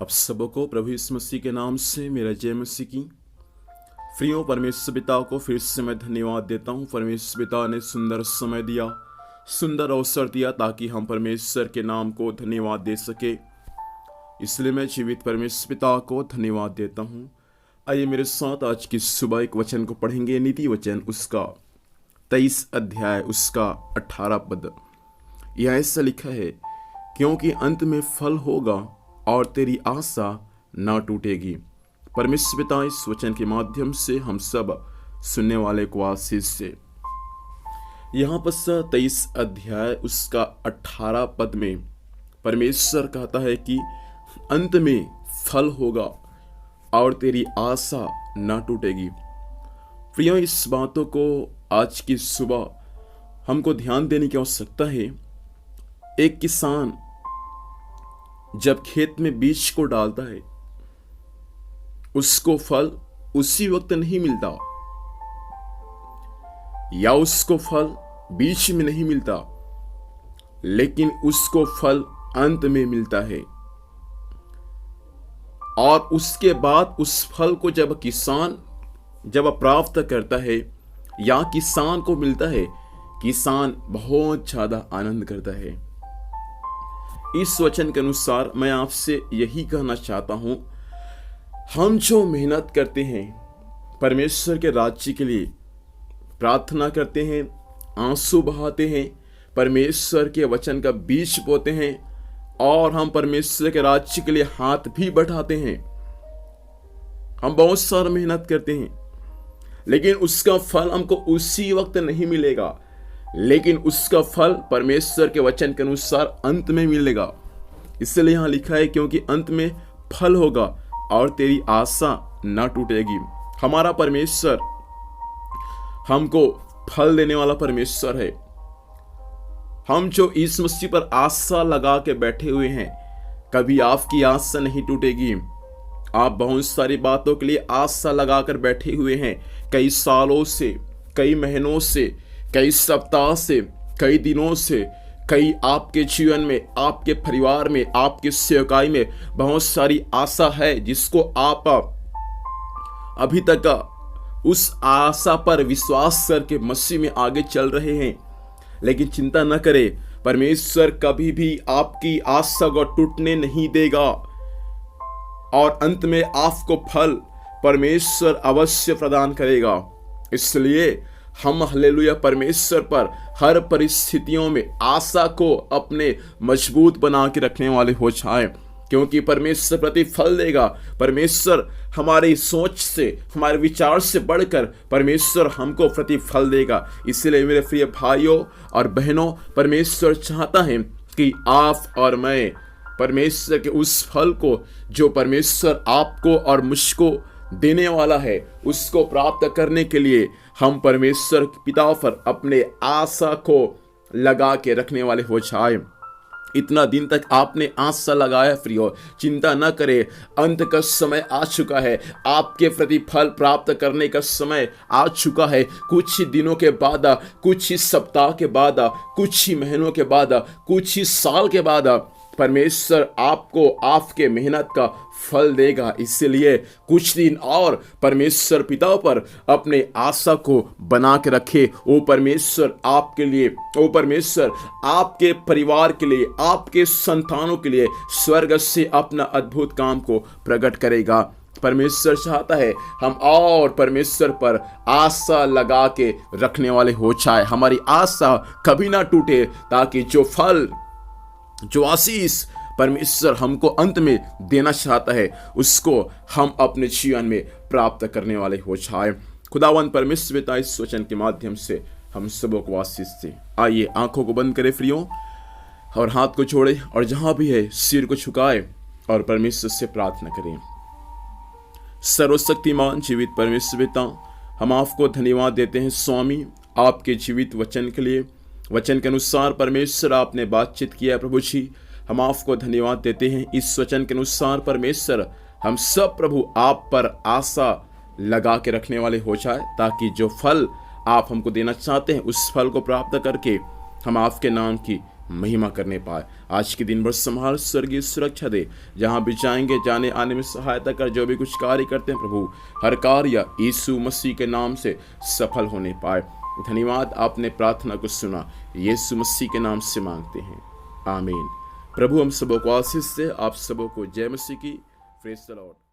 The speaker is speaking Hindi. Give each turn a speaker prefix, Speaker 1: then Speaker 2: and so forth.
Speaker 1: आप सबको प्रभु यीशु मसीह के नाम से मेरा जय मसीह की। प्रियो, परमेश्वर पिता को फिर से मैं धन्यवाद देता हूँ। परमेश्वर पिता ने सुंदर समय दिया, सुंदर अवसर दिया ताकि हम परमेश्वर के नाम को धन्यवाद दे सके। इसलिए मैं जीवित परमेश्वर पिता को धन्यवाद देता हूँ। आइए मेरे साथ आज की सुबह एक वचन को पढ़ेंगे, नीति वचन उसका 23 अध्याय उसका 18 पद। यह ऐसा लिखा है, क्योंकि अंत में फल होगा और तेरी आशा ना टूटेगी। परमेश्वर पिता इस वचन के माध्यम से हम सब सुनने वाले को आशीष से। यहाँ पर 23 अध्याय उसका 18 पद में परमेश्वर कहता है कि अंत में फल होगा और तेरी आशा ना टूटेगी। प्रियो, इस बातों को आज की सुबह हमको ध्यान देने की आवश्यकता है। एक किसान जब खेत में बीज को डालता है, उसको फल उसी वक्त नहीं मिलता, या उसको फल बीच में नहीं मिलता, लेकिन उसको फल अंत में मिलता है। और उसके बाद उस फल को जब किसान प्राप्त करता है या किसान को मिलता है, किसान बहुत ज्यादा आनंद करता है। इस वचन के अनुसार मैं आपसे यही कहना चाहता हूं, हम जो मेहनत करते हैं परमेश्वर के राज्य के लिए, प्रार्थना करते हैं, आंसू बहाते हैं, परमेश्वर के वचन का बीज बोते हैं और हम परमेश्वर के राज्य के लिए हाथ भी बढ़ाते हैं, हम बहुत सारा मेहनत करते हैं, लेकिन उसका फल हमको उसी वक्त नहीं मिलेगा, लेकिन उसका फल परमेश्वर के वचन के अनुसार अंत में मिलेगा। इसलिए यहां लिखा है, क्योंकि अंत में फल होगा और तेरी आशा ना टूटेगी। हमारा परमेश्वर हमको फल देने वाला परमेश्वर है। हम जो यीशु मसीह पर आशा लगा के बैठे हुए हैं, कभी आपकी आशा नहीं टूटेगी। आप बहुत सारी बातों के लिए आशा लगाकर बैठे हुए हैं, कई सालों से, कई महीनों से, कई सप्ताह से, कई दिनों से, कई आपके जीवन में, आपके परिवार में, आपके सेवकाई में बहुत सारी आशा है जिसको आप अभी तक उस आशा पर विश्वास करके मसीह में आगे चल रहे हैं। लेकिन चिंता न करें, परमेश्वर कभी भी आपकी आशा को टूटने नहीं देगा और अंत में आपको फल परमेश्वर अवश्य प्रदान करेगा। इसलिए हम हालेलुया परमेश्वर पर हर परिस्थितियों में आशा को अपने मजबूत बना के रखने वाले हो जाएं, क्योंकि परमेश्वर प्रतिफल देगा। परमेश्वर हमारी सोच से, हमारे विचार से बढ़कर परमेश्वर हमको प्रतिफल देगा। इसलिए मेरे प्रिय भाइयों और बहनों, परमेश्वर चाहता है कि आप और मैं परमेश्वर के उस फल को जो परमेश्वर आपको और मुझको देने वाला है, उसको प्राप्त करने के लिए हम परमेश्वर पिता पर अपने आशा को लगा के रखने वाले हो जाए। इतना दिन तक आपने आशा लगाया प्रियो, चिंता न करे, अंत का समय आ चुका है, आपके प्रतिफल प्राप्त करने का समय आ चुका है। कुछ ही दिनों के बाद, कुछ ही सप्ताह के बाद, कुछ ही महीनों के बाद, कुछ ही साल के बाद परमेश्वर आपको आपके मेहनत का फल देगा। इसलिए कुछ दिन और परमेश्वर पिता पर अपने आशा को बना के रखे। वो परमेश्वर आपके लिए, वो परमेश्वर आपके परिवार के लिए, आपके संतानों के लिए स्वर्ग से अपना अद्भुत काम को प्रकट करेगा। परमेश्वर चाहता है हम और परमेश्वर पर आशा लगा के रखने वाले हो जाए, हमारी आशा कभी ना टूटे, ताकि जो फल, जो आशीष परमेश्वर हमको अंत में देना चाहता है, उसको हम अपने जीवन में प्राप्त करने वाले हो जाए। खुदावंद परमेश्वर पिता इस वचन के माध्यम से हम सबों को आशीष दे। आइए आंखों को बंद करें प्रियो, और हाथ को जोड़े और जहां भी है सिर को झुकाए और परमेश्वर से प्रार्थना करें। सर्वशक्तिमान जीवित परमेश्वर पिता, हम आपको धन्यवाद देते हैं स्वामी, आपके जीवित वचन के लिए। वचन के अनुसार परमेश्वर आपने बातचीत किया प्रभु जी, हम आपको धन्यवाद देते हैं। इस वचन के अनुसार परमेश्वर हम सब प्रभु आप पर आशा लगा के रखने वाले हो जाए, ताकि जो फल आप हमको देना चाहते हैं उस फल को प्राप्त करके हम आपके नाम की महिमा करने पाए। आज के दिन भर संभाल, स्वर्गीय सुरक्षा दे, जहाँ भी जाएंगे जाने आने में सहायता कर। जो भी कुछ कार्य करते हैं प्रभु, हर कार्य यीशु मसीह के नाम से सफल होने पाए। धन्यवाद, आपने प्रार्थना को सुना, यीशु मसीह के नाम से मांगते हैं, आमीन। प्रभु हम सबों को आशीष दे, आप सबों को जय मसीह की। Praise the Lord.